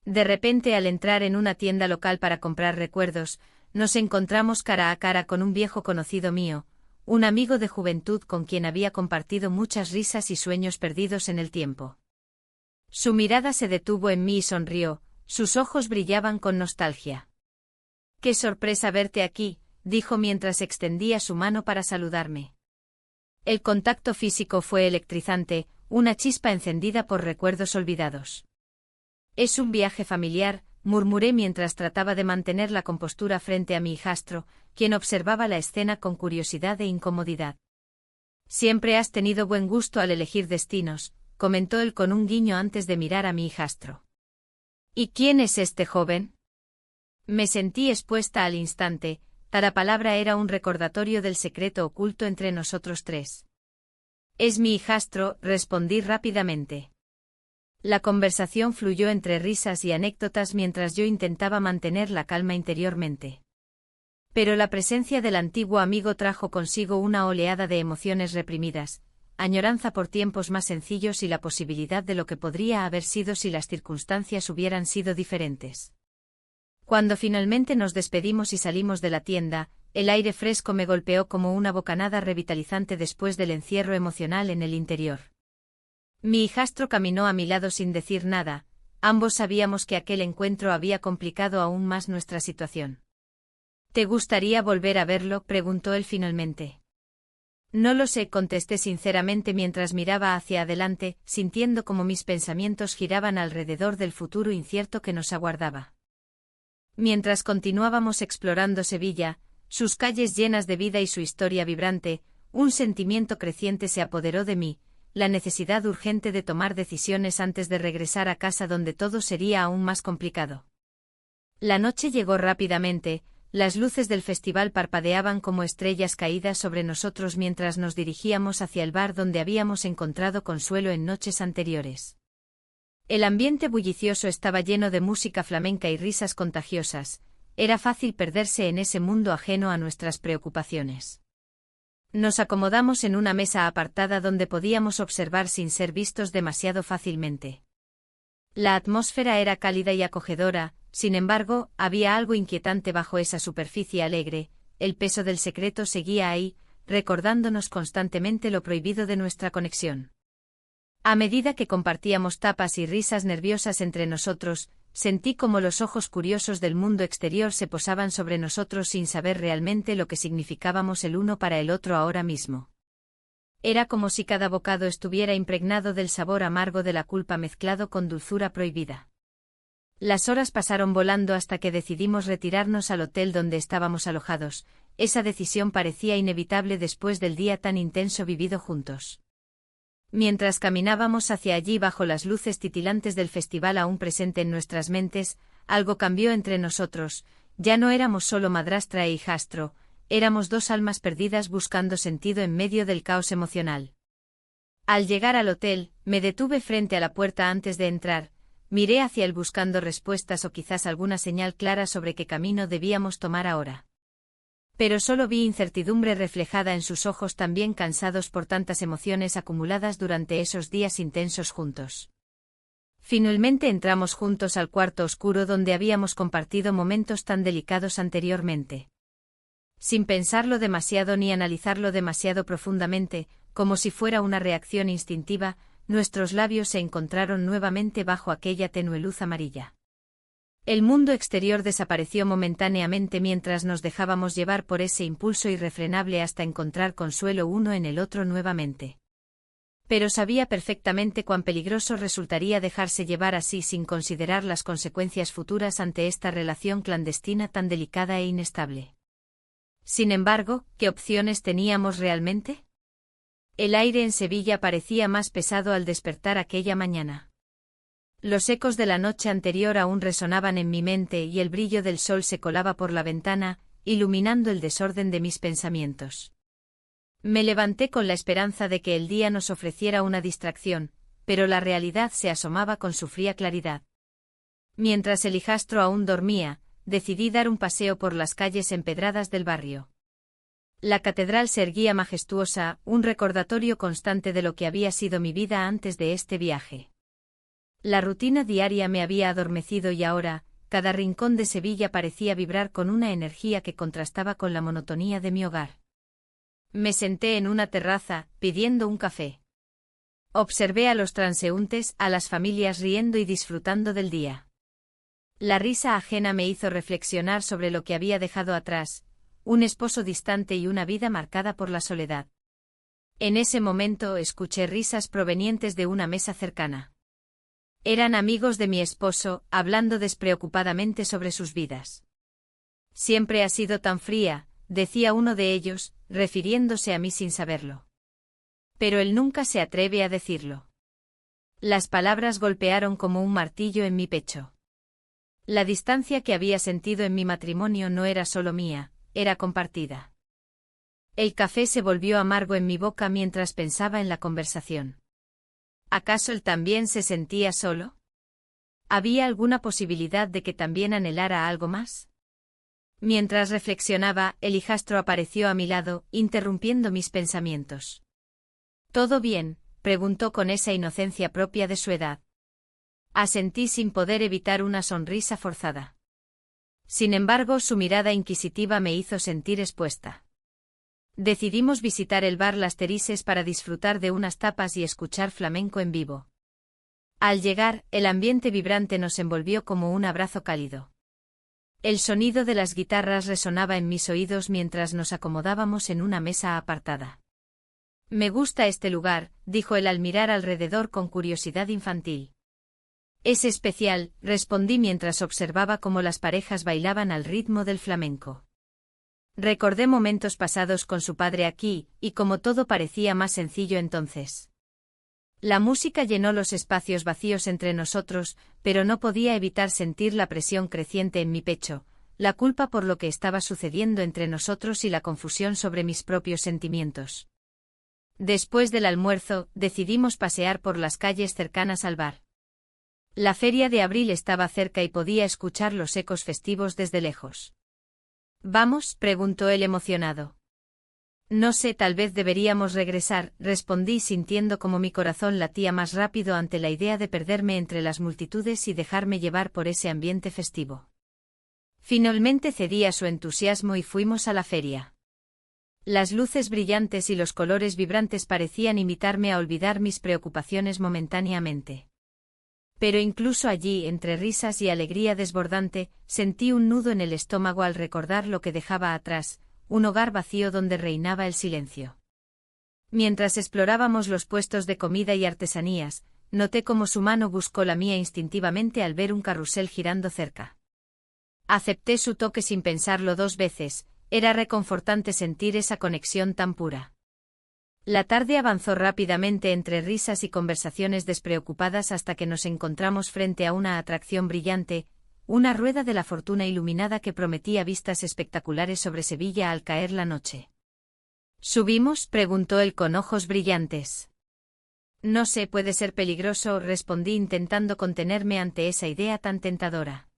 De repente, al entrar en una tienda local para comprar recuerdos, nos encontramos cara a cara con un viejo conocido mío, un amigo de juventud con quien había compartido muchas risas y sueños perdidos en el tiempo. Su mirada se detuvo en mí y sonrió, sus ojos brillaban con nostalgia. «Qué sorpresa verte aquí», dijo mientras extendía su mano para saludarme. El contacto físico fue electrizante, una chispa encendida por recuerdos olvidados. «Es un viaje familiar», murmuré mientras trataba de mantener la compostura frente a mi hijastro, quien observaba la escena con curiosidad e incomodidad. «Siempre has tenido buen gusto al elegir destinos», comentó él con un guiño antes de mirar a mi hijastro. «¿Y quién es este joven?». Me sentí expuesta al instante, cada palabra era un recordatorio del secreto oculto entre nosotros tres. «Es mi hijastro», respondí rápidamente. La conversación fluyó entre risas y anécdotas mientras yo intentaba mantener la calma interiormente. Pero la presencia del antiguo amigo trajo consigo una oleada de emociones reprimidas, añoranza por tiempos más sencillos y la posibilidad de lo que podría haber sido si las circunstancias hubieran sido diferentes. Cuando finalmente nos despedimos y salimos de la tienda, el aire fresco me golpeó como una bocanada revitalizante después del encierro emocional en el interior. Mi hijastro caminó a mi lado sin decir nada, ambos sabíamos que aquel encuentro había complicado aún más nuestra situación. «¿Te gustaría volver a verlo?», preguntó él finalmente. «No lo sé», contesté sinceramente mientras miraba hacia adelante, sintiendo como mis pensamientos giraban alrededor del futuro incierto que nos aguardaba. Mientras continuábamos explorando Sevilla, sus calles llenas de vida y su historia vibrante, un sentimiento creciente se apoderó de mí, la necesidad urgente de tomar decisiones antes de regresar a casa donde todo sería aún más complicado. La noche llegó rápidamente, las luces del festival parpadeaban como estrellas caídas sobre nosotros mientras nos dirigíamos hacia el bar donde habíamos encontrado consuelo en noches anteriores. El ambiente bullicioso estaba lleno de música flamenca y risas contagiosas, era fácil perderse en ese mundo ajeno a nuestras preocupaciones. Nos acomodamos en una mesa apartada donde podíamos observar sin ser vistos demasiado fácilmente. La atmósfera era cálida y acogedora, sin embargo, había algo inquietante bajo esa superficie alegre, el peso del secreto seguía ahí, recordándonos constantemente lo prohibido de nuestra conexión. A medida que compartíamos tapas y risas nerviosas entre nosotros, sentí como los ojos curiosos del mundo exterior se posaban sobre nosotros sin saber realmente lo que significábamos el uno para el otro ahora mismo. Era como si cada bocado estuviera impregnado del sabor amargo de la culpa mezclado con dulzura prohibida. Las horas pasaron volando hasta que decidimos retirarnos al hotel donde estábamos alojados. Esa decisión parecía inevitable después del día tan intenso vivido juntos. Mientras caminábamos hacia allí bajo las luces titilantes del festival aún presente en nuestras mentes, algo cambió entre nosotros. Ya no éramos solo madrastra e hijastro, éramos dos almas perdidas buscando sentido en medio del caos emocional. Al llegar al hotel, me detuve frente a la puerta antes de entrar, miré hacia él buscando respuestas o quizás alguna señal clara sobre qué camino debíamos tomar ahora. Pero solo vi incertidumbre reflejada en sus ojos también cansados por tantas emociones acumuladas durante esos días intensos juntos. Finalmente entramos juntos al cuarto oscuro donde habíamos compartido momentos tan delicados anteriormente. Sin pensarlo demasiado ni analizarlo demasiado profundamente, como si fuera una reacción instintiva, nuestros labios se encontraron nuevamente bajo aquella tenue luz amarilla. El mundo exterior desapareció momentáneamente mientras nos dejábamos llevar por ese impulso irrefrenable hasta encontrar consuelo uno en el otro nuevamente. Pero sabía perfectamente cuán peligroso resultaría dejarse llevar así sin considerar las consecuencias futuras ante esta relación clandestina tan delicada e inestable. Sin embargo, ¿qué opciones teníamos realmente? El aire en Sevilla parecía más pesado al despertar aquella mañana. Los ecos de la noche anterior aún resonaban en mi mente y el brillo del sol se colaba por la ventana, iluminando el desorden de mis pensamientos. Me levanté con la esperanza de que el día nos ofreciera una distracción, pero la realidad se asomaba con su fría claridad. Mientras el hijastro aún dormía, decidí dar un paseo por las calles empedradas del barrio. La catedral se erguía majestuosa, un recordatorio constante de lo que había sido mi vida antes de este viaje. La rutina diaria me había adormecido y ahora, cada rincón de Sevilla parecía vibrar con una energía que contrastaba con la monotonía de mi hogar. Me senté en una terraza, pidiendo un café. Observé a los transeúntes, a las familias riendo y disfrutando del día. La risa ajena me hizo reflexionar sobre lo que había dejado atrás, un esposo distante y una vida marcada por la soledad. En ese momento escuché risas provenientes de una mesa cercana. Eran amigos de mi esposo, hablando despreocupadamente sobre sus vidas. Siempre ha sido tan fría, decía uno de ellos, refiriéndose a mí sin saberlo. Pero él nunca se atreve a decirlo. Las palabras golpearon como un martillo en mi pecho. La distancia que había sentido en mi matrimonio no era solo mía, era compartida. El café se volvió amargo en mi boca mientras pensaba en la conversación. ¿Acaso él también se sentía solo? ¿Había alguna posibilidad de que también anhelara algo más? Mientras reflexionaba, el hijastro apareció a mi lado, interrumpiendo mis pensamientos. ¿Todo bien?, preguntó con esa inocencia propia de su edad. Asentí sin poder evitar una sonrisa forzada. Sin embargo, su mirada inquisitiva me hizo sentir expuesta. Decidimos visitar el bar Las Terises para disfrutar de unas tapas y escuchar flamenco en vivo. Al llegar, el ambiente vibrante nos envolvió como un abrazo cálido. El sonido de las guitarras resonaba en mis oídos mientras nos acomodábamos en una mesa apartada. Me gusta este lugar, dijo él al mirar alrededor con curiosidad infantil. Es especial, respondí mientras observaba cómo las parejas bailaban al ritmo del flamenco. Recordé momentos pasados con su padre aquí, y como todo parecía más sencillo entonces. La música llenó los espacios vacíos entre nosotros, pero no podía evitar sentir la presión creciente en mi pecho, la culpa por lo que estaba sucediendo entre nosotros y la confusión sobre mis propios sentimientos. Después del almuerzo, decidimos pasear por las calles cercanas al bar. La feria de abril estaba cerca y podía escuchar los ecos festivos desde lejos. ¿Vamos?, preguntó él emocionado. No sé, tal vez deberíamos regresar, respondí sintiendo como mi corazón latía más rápido ante la idea de perderme entre las multitudes y dejarme llevar por ese ambiente festivo. Finalmente cedí a su entusiasmo y fuimos a la feria. Las luces brillantes y los colores vibrantes parecían invitarme a olvidar mis preocupaciones momentáneamente. Pero incluso allí, entre risas y alegría desbordante, sentí un nudo en el estómago al recordar lo que dejaba atrás, un hogar vacío donde reinaba el silencio. Mientras explorábamos los puestos de comida y artesanías, noté cómo su mano buscó la mía instintivamente al ver un carrusel girando cerca. Acepté su toque sin pensarlo 2 veces, era reconfortante sentir esa conexión tan pura. La tarde avanzó rápidamente entre risas y conversaciones despreocupadas hasta que nos encontramos frente a una atracción brillante, una rueda de la fortuna iluminada que prometía vistas espectaculares sobre Sevilla al caer la noche. ¿Subimos?, preguntó él con ojos brillantes. No sé, puede ser peligroso, respondí intentando contenerme ante esa idea tan tentadora.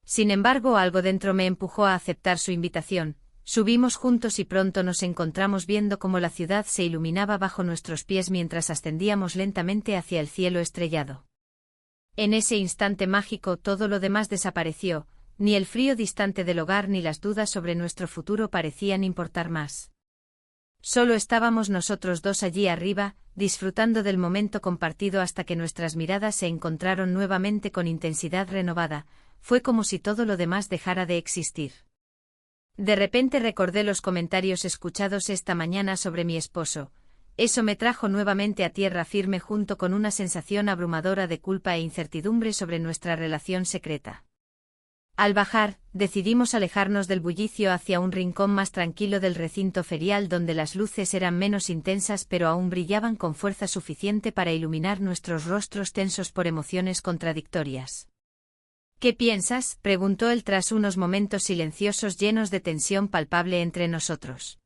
Sin embargo, algo dentro me empujó a aceptar su invitación. Subimos juntos y pronto nos encontramos viendo cómo la ciudad se iluminaba bajo nuestros pies mientras ascendíamos lentamente hacia el cielo estrellado. En ese instante mágico todo lo demás desapareció, ni el frío distante del hogar ni las dudas sobre nuestro futuro parecían importar más. Solo estábamos nosotros dos allí arriba, disfrutando del momento compartido hasta que nuestras miradas se encontraron nuevamente con intensidad renovada. Fue como si todo lo demás dejara de existir. De repente recordé los comentarios escuchados esta mañana sobre mi esposo. Eso me trajo nuevamente a tierra firme junto con una sensación abrumadora de culpa e incertidumbre sobre nuestra relación secreta. Al bajar, decidimos alejarnos del bullicio hacia un rincón más tranquilo del recinto ferial donde las luces eran menos intensas pero aún brillaban con fuerza suficiente para iluminar nuestros rostros tensos por emociones contradictorias. ¿Qué piensas?, preguntó él tras unos momentos silenciosos llenos de tensión palpable entre nosotros.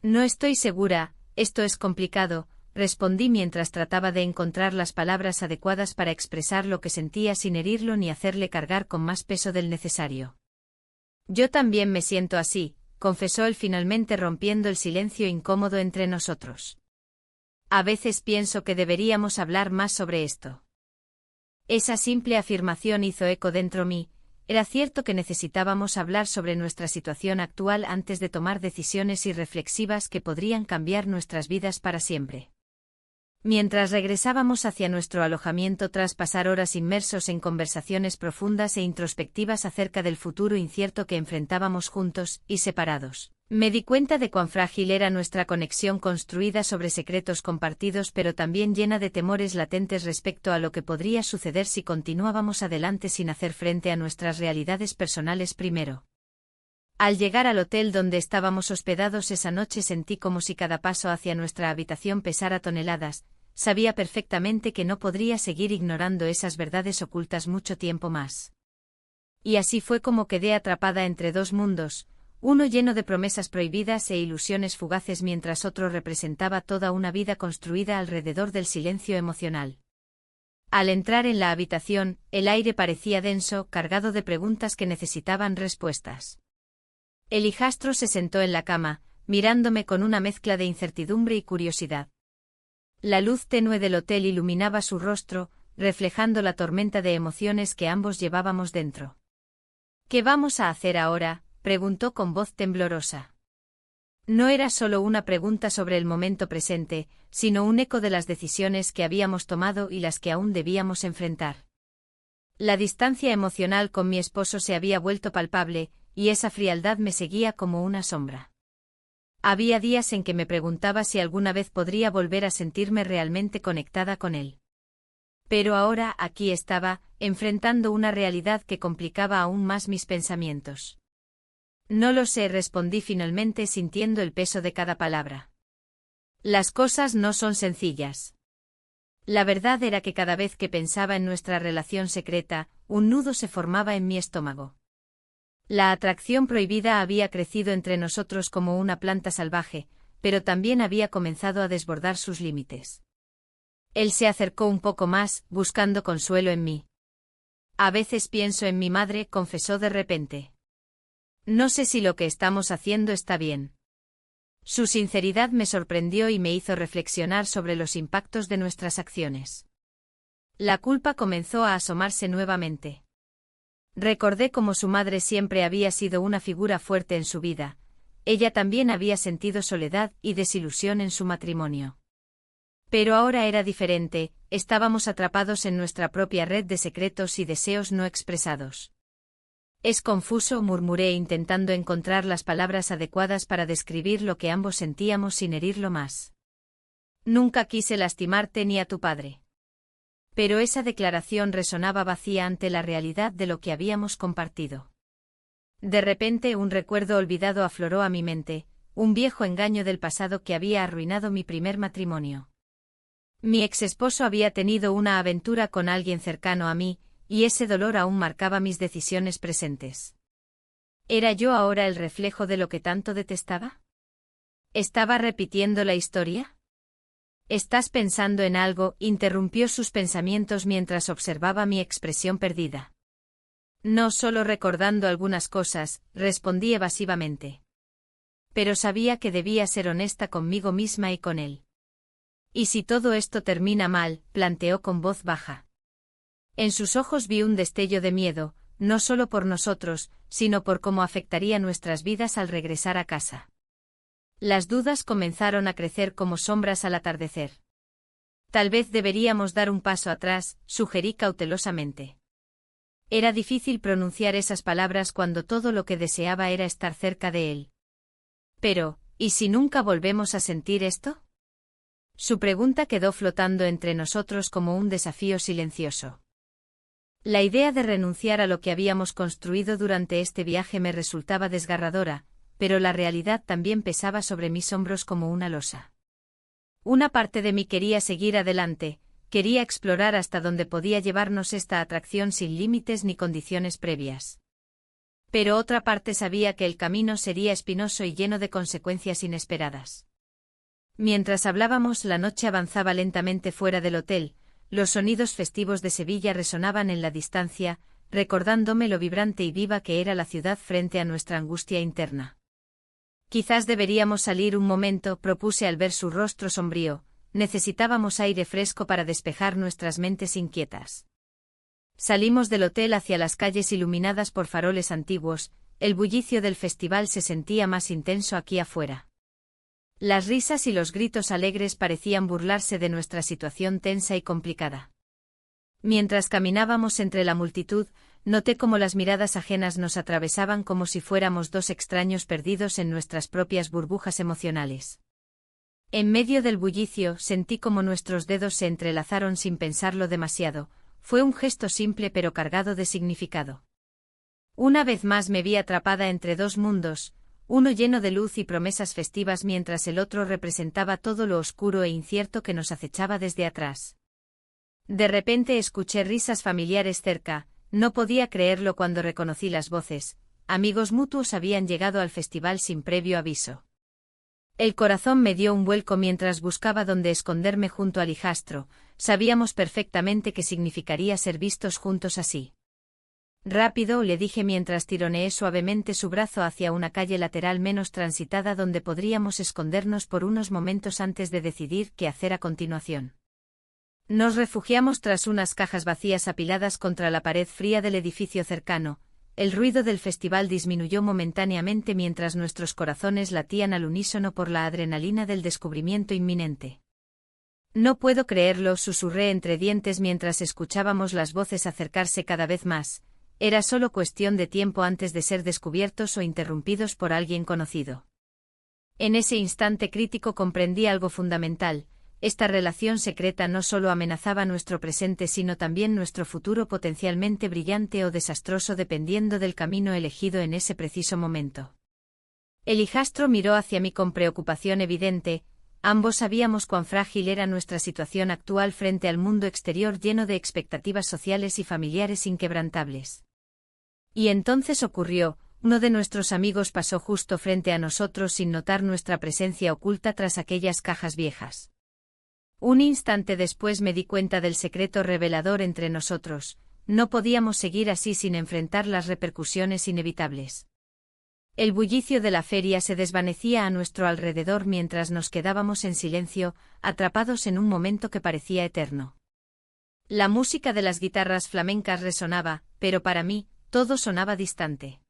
No estoy segura, esto es complicado, respondí mientras trataba de encontrar las palabras adecuadas para expresar lo que sentía sin herirlo ni hacerle cargar con más peso del necesario. Yo también me siento así, confesó él finalmente rompiendo el silencio incómodo entre nosotros. A veces pienso que deberíamos hablar más sobre esto. Esa simple afirmación hizo eco dentro mí. Era cierto que necesitábamos hablar sobre nuestra situación actual antes de tomar decisiones irreflexivas que podrían cambiar nuestras vidas para siempre. Mientras regresábamos hacia nuestro alojamiento tras pasar horas inmersos en conversaciones profundas e introspectivas acerca del futuro incierto que enfrentábamos juntos y separados, me di cuenta de cuán frágil era nuestra conexión construida sobre secretos compartidos pero también llena de temores latentes respecto a lo que podría suceder si continuábamos adelante sin hacer frente a nuestras realidades personales primero. Al llegar al hotel donde estábamos hospedados esa noche sentí como si cada paso hacia nuestra habitación pesara toneladas. Sabía perfectamente que no podría seguir ignorando esas verdades ocultas mucho tiempo más. Y así fue como quedé atrapada entre dos mundos, uno lleno de promesas prohibidas e ilusiones fugaces mientras otro representaba toda una vida construida alrededor del silencio emocional. Al entrar en la habitación, el aire parecía denso, cargado de preguntas que necesitaban respuestas. El hijastro se sentó en la cama, mirándome con una mezcla de incertidumbre y curiosidad. La luz tenue del hotel iluminaba su rostro, reflejando la tormenta de emociones que ambos llevábamos dentro. ¿Qué vamos a hacer ahora?, preguntó con voz temblorosa. No era solo una pregunta sobre el momento presente, sino un eco de las decisiones que habíamos tomado y las que aún debíamos enfrentar. La distancia emocional con mi esposo se había vuelto palpable, y esa frialdad me seguía como una sombra. Había días en que me preguntaba si alguna vez podría volver a sentirme realmente conectada con él. Pero ahora aquí estaba, enfrentando una realidad que complicaba aún más mis pensamientos. No lo sé, respondí finalmente sintiendo el peso de cada palabra. Las cosas no son sencillas. La verdad era que cada vez que pensaba en nuestra relación secreta, un nudo se formaba en mi estómago. La atracción prohibida había crecido entre nosotros como una planta salvaje, pero también había comenzado a desbordar sus límites. Él se acercó un poco más, buscando consuelo en mí. A veces pienso en mi madre, confesó de repente. No sé si lo que estamos haciendo está bien. Su sinceridad me sorprendió y me hizo reflexionar sobre los impactos de nuestras acciones. La culpa comenzó a asomarse nuevamente. Recordé cómo su madre siempre había sido una figura fuerte en su vida. Ella también había sentido soledad y desilusión en su matrimonio. Pero ahora era diferente, estábamos atrapados en nuestra propia red de secretos y deseos no expresados. Es confuso, murmuré intentando encontrar las palabras adecuadas para describir lo que ambos sentíamos sin herirlo más. Nunca quise lastimarte ni a tu padre. Pero esa declaración resonaba vacía ante la realidad de lo que habíamos compartido. De repente un recuerdo olvidado afloró a mi mente, un viejo engaño del pasado que había arruinado mi primer matrimonio. Mi exesposo había tenido una aventura con alguien cercano a mí, y ese dolor aún marcaba mis decisiones presentes. ¿Era yo ahora el reflejo de lo que tanto detestaba? ¿Estaba repitiendo la historia? ¿Estás pensando en algo?, interrumpió sus pensamientos mientras observaba mi expresión perdida. No, solo recordando algunas cosas, respondí evasivamente. Pero sabía que debía ser honesta conmigo misma y con él. ¿Y si todo esto termina mal?, planteó con voz baja. En sus ojos vi un destello de miedo, no solo por nosotros, sino por cómo afectaría nuestras vidas al regresar a casa. Las dudas comenzaron a crecer como sombras al atardecer. Tal vez deberíamos dar un paso atrás, sugerí cautelosamente. Era difícil pronunciar esas palabras cuando todo lo que deseaba era estar cerca de él. Pero, ¿y si nunca volvemos a sentir esto? Su pregunta quedó flotando entre nosotros como un desafío silencioso. La idea de renunciar a lo que habíamos construido durante este viaje me resultaba desgarradora, pero la realidad también pesaba sobre mis hombros como una losa. Una parte de mí quería seguir adelante, quería explorar hasta dónde podía llevarnos esta atracción sin límites ni condiciones previas. Pero otra parte sabía que el camino sería espinoso y lleno de consecuencias inesperadas. Mientras hablábamos, la noche avanzaba lentamente fuera del hotel, los sonidos festivos de Sevilla resonaban en la distancia, recordándome lo vibrante y viva que era la ciudad frente a nuestra angustia interna. Quizás deberíamos salir un momento, propuse al ver su rostro sombrío. Necesitábamos aire fresco para despejar nuestras mentes inquietas. Salimos del hotel hacia las calles iluminadas por faroles antiguos, el bullicio del festival se sentía más intenso aquí afuera. Las risas y los gritos alegres parecían burlarse de nuestra situación tensa y complicada. Mientras caminábamos entre la multitud, noté cómo las miradas ajenas nos atravesaban como si fuéramos dos extraños perdidos en nuestras propias burbujas emocionales. En medio del bullicio, sentí como nuestros dedos se entrelazaron sin pensarlo demasiado. Fue un gesto simple pero cargado de significado. Una vez más me vi atrapada entre dos mundos, uno lleno de luz y promesas festivas mientras el otro representaba todo lo oscuro e incierto que nos acechaba desde atrás. De repente escuché risas familiares cerca, no podía creerlo cuando reconocí las voces. Amigos mutuos habían llegado al festival sin previo aviso. El corazón me dio un vuelco mientras buscaba dónde esconderme junto al hijastro. Sabíamos perfectamente qué significaría ser vistos juntos así. Rápido, le dije mientras tironeé suavemente su brazo hacia una calle lateral menos transitada donde podríamos escondernos por unos momentos antes de decidir qué hacer a continuación. Nos refugiamos tras unas cajas vacías apiladas contra la pared fría del edificio cercano. El ruido del festival disminuyó momentáneamente mientras nuestros corazones latían al unísono por la adrenalina del descubrimiento inminente. No puedo creerlo, susurré entre dientes mientras escuchábamos las voces acercarse cada vez más. Era solo cuestión de tiempo antes de ser descubiertos o interrumpidos por alguien conocido. En ese instante crítico comprendí algo fundamental. Esta relación secreta no solo amenazaba nuestro presente sino también nuestro futuro potencialmente brillante o desastroso dependiendo del camino elegido en ese preciso momento. El hijastro miró hacia mí con preocupación evidente. Ambos sabíamos cuán frágil era nuestra situación actual frente al mundo exterior lleno de expectativas sociales y familiares inquebrantables. Y entonces ocurrió. Uno de nuestros amigos pasó justo frente a nosotros sin notar nuestra presencia oculta tras aquellas cajas viejas. Un instante después me di cuenta del secreto revelador entre nosotros. No podíamos seguir así sin enfrentar las repercusiones inevitables. El bullicio de la feria se desvanecía a nuestro alrededor mientras nos quedábamos en silencio, atrapados en un momento que parecía eterno. La música de las guitarras flamencas resonaba, pero para mí, todo sonaba distante.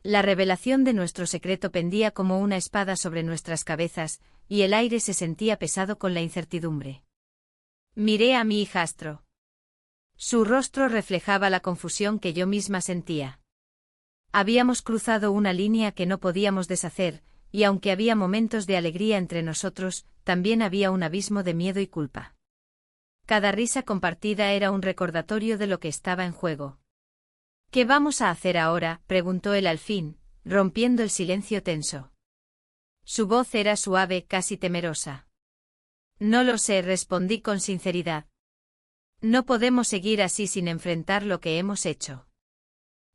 La revelación de nuestro secreto pendía como una espada sobre nuestras cabezas, y el aire se sentía pesado con la incertidumbre. Miré a mi hijastro. Su rostro reflejaba la confusión que yo misma sentía. Habíamos cruzado una línea que no podíamos deshacer, y aunque había momentos de alegría entre nosotros, también había un abismo de miedo y culpa. Cada risa compartida era un recordatorio de lo que estaba en juego. ¿Qué vamos a hacer ahora?, preguntó él al fin, rompiendo el silencio tenso. Su voz era suave, casi temerosa. No lo sé, respondí con sinceridad. No podemos seguir así sin enfrentar lo que hemos hecho.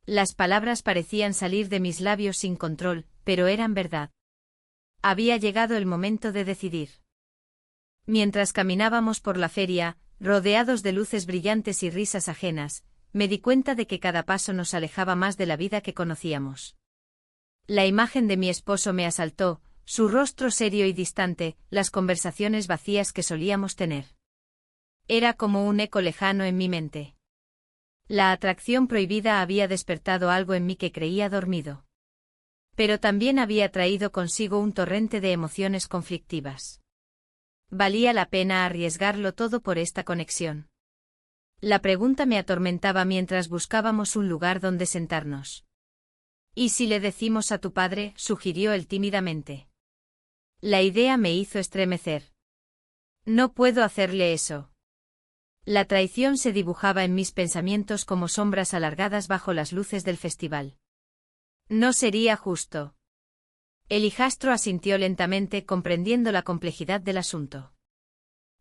Las palabras parecían salir de mis labios sin control, pero eran verdad. Había llegado el momento de decidir. Mientras caminábamos por la feria, rodeados de luces brillantes y risas ajenas, me di cuenta de que cada paso nos alejaba más de la vida que conocíamos. La imagen de mi esposo me asaltó, su rostro serio y distante, las conversaciones vacías que solíamos tener. Era como un eco lejano en mi mente. La atracción prohibida había despertado algo en mí que creía dormido. Pero también había traído consigo un torrente de emociones conflictivas. ¿Valía la pena arriesgarlo todo por esta conexión? La pregunta me atormentaba mientras buscábamos un lugar donde sentarnos. ¿Y si le decimos a tu padre?, sugirió él tímidamente. La idea me hizo estremecer. No puedo hacerle eso. La traición se dibujaba en mis pensamientos como sombras alargadas bajo las luces del festival. No sería justo. El hijastro asintió lentamente, comprendiendo la complejidad del asunto.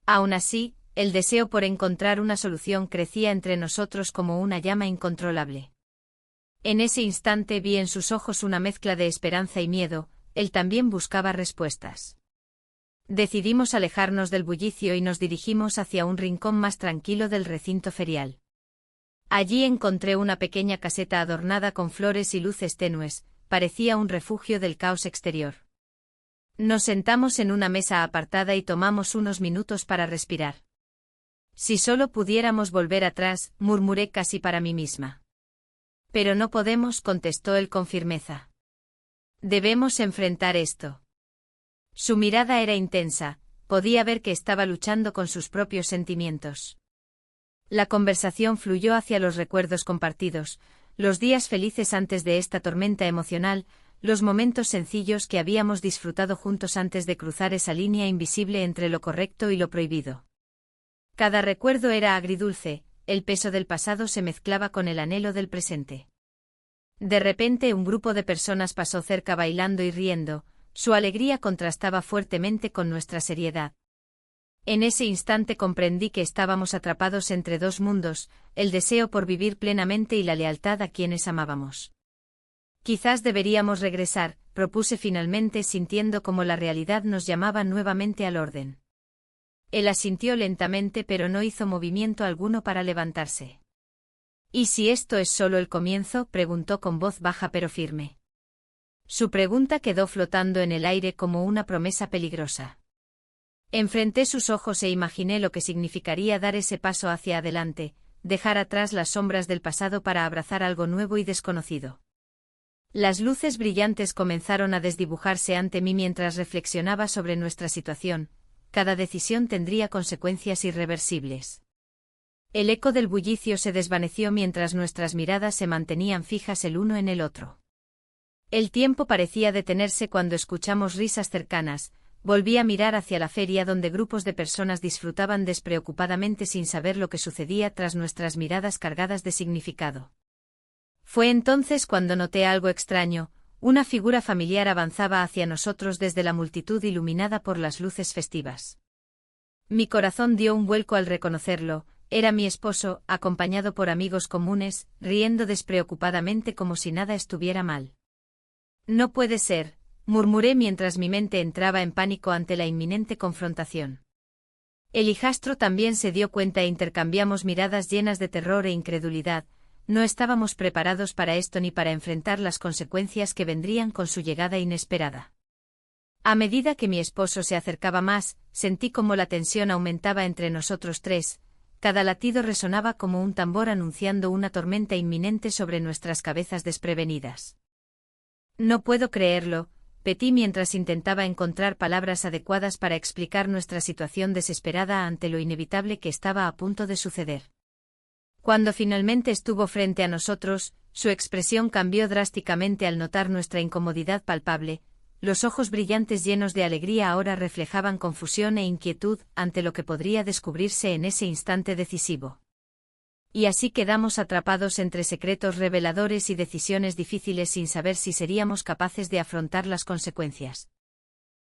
Aún así, el deseo por encontrar una solución crecía entre nosotros como una llama incontrolable. En ese instante vi en sus ojos una mezcla de esperanza y miedo, él también buscaba respuestas. Decidimos alejarnos del bullicio y nos dirigimos hacia un rincón más tranquilo del recinto ferial. Allí encontré una pequeña caseta adornada con flores y luces tenues, parecía un refugio del caos exterior. Nos sentamos en una mesa apartada y tomamos unos minutos para respirar. Si solo pudiéramos volver atrás, murmuré casi para mí misma. Pero no podemos, contestó él con firmeza. Debemos enfrentar esto. Su mirada era intensa, podía ver que estaba luchando con sus propios sentimientos. La conversación fluyó hacia los recuerdos compartidos, los días felices antes de esta tormenta emocional, los momentos sencillos que habíamos disfrutado juntos antes de cruzar esa línea invisible entre lo correcto y lo prohibido. Cada recuerdo era agridulce, el peso del pasado se mezclaba con el anhelo del presente. De repente un grupo de personas pasó cerca bailando y riendo, su alegría contrastaba fuertemente con nuestra seriedad. En ese instante comprendí que estábamos atrapados entre dos mundos, el deseo por vivir plenamente y la lealtad a quienes amábamos. Quizás deberíamos regresar, propuse finalmente sintiendo como la realidad nos llamaba nuevamente al orden. Él asintió lentamente pero no hizo movimiento alguno para levantarse. ¿Y si esto es solo el comienzo?, preguntó con voz baja pero firme. Su pregunta quedó flotando en el aire como una promesa peligrosa. Enfrenté sus ojos e imaginé lo que significaría dar ese paso hacia adelante, dejar atrás las sombras del pasado para abrazar algo nuevo y desconocido. Las luces brillantes comenzaron a desdibujarse ante mí mientras reflexionaba sobre nuestra situación, cada decisión tendría consecuencias irreversibles. El eco del bullicio se desvaneció mientras nuestras miradas se mantenían fijas el uno en el otro. El tiempo parecía detenerse cuando escuchamos risas cercanas, volví a mirar hacia la feria donde grupos de personas disfrutaban despreocupadamente sin saber lo que sucedía tras nuestras miradas cargadas de significado. Fue entonces cuando noté algo extraño, una figura familiar avanzaba hacia nosotros desde la multitud iluminada por las luces festivas. Mi corazón dio un vuelco al reconocerlo, era mi esposo, acompañado por amigos comunes, riendo despreocupadamente como si nada estuviera mal. No puede ser, murmuré mientras mi mente entraba en pánico ante la inminente confrontación. El hijastro también se dio cuenta e intercambiamos miradas llenas de terror e incredulidad, no estábamos preparados para esto ni para enfrentar las consecuencias que vendrían con su llegada inesperada. A medida que mi esposo se acercaba más, sentí como la tensión aumentaba entre nosotros tres, cada latido resonaba como un tambor anunciando una tormenta inminente sobre nuestras cabezas desprevenidas. No puedo creerlo, petí mientras intentaba encontrar palabras adecuadas para explicar nuestra situación desesperada ante lo inevitable que estaba a punto de suceder. Cuando finalmente estuvo frente a nosotros, su expresión cambió drásticamente al notar nuestra incomodidad palpable, Los ojos brillantes llenos de alegría ahora reflejaban confusión e inquietud ante lo que podría descubrirse en ese instante decisivo. Y así quedamos atrapados entre secretos reveladores y decisiones difíciles sin saber si seríamos capaces de afrontar las consecuencias.